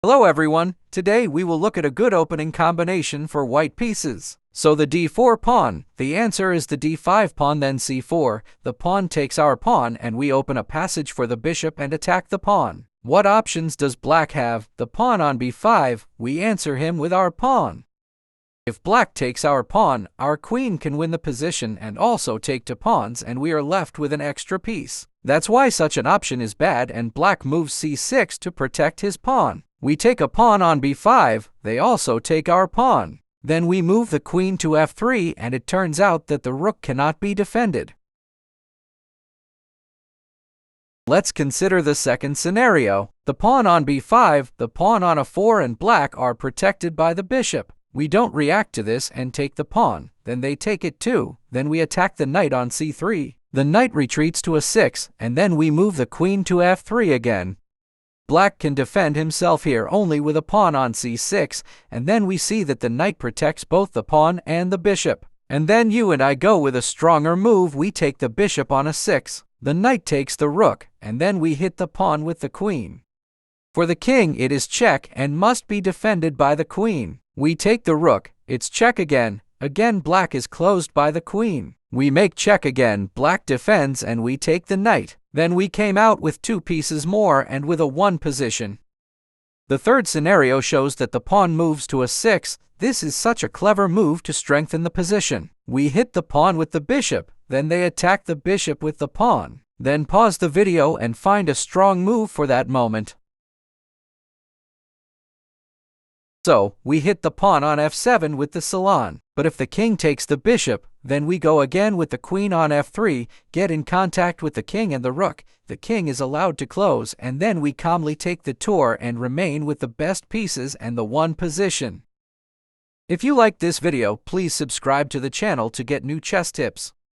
Hello everyone, today we will look at a good opening combination for white pieces. So the d4 pawn, the answer is the d5 pawn, then c4, the pawn takes our pawn and we open a passage for the bishop and attack the pawn. What options does black have? The pawn on b5, we answer him with our pawn. If black takes our pawn, our queen can win the position and also take two pawns and we are left with an extra piece. That's why such an option is bad and black moves c6 to protect his pawn. We take a pawn on b5, they also take our pawn. Then we move the queen to f3 and it turns out that the rook cannot be defended. Let's consider the second scenario. The pawn on b5, the pawn on a4 and black are protected by the bishop. We don't react to this and take the pawn, then they take it too. Then we attack the knight on c3. The knight retreats to a6 and then we move the queen to f3 again. Black can defend himself here only with a pawn on c6, and then we see that the knight protects both the pawn and the bishop. And then you and I go with a stronger move. We take the bishop on a6. The knight takes the rook, and then we hit the pawn with the queen. For the king, it is check and must be defended by the queen. We take the rook, it's check again. Again black is closed by the queen. We make check again, black defends and we take the knight. Then we came out with two pieces more and with a 1 position. The third scenario shows that the pawn moves to a6. This is such a clever move to strengthen the position. We hit the pawn with the bishop, then they attack the bishop with the pawn. Then pause the video and find a strong move for that moment. So, we hit the pawn on f7 with the salon. But if the king takes the bishop, then we go again with the queen on f3, get in contact with the king and the rook. The king is allowed to close, and then we calmly take the tour and remain with the best pieces and the 1 position. If you liked this video, please subscribe to the channel to get new chess tips.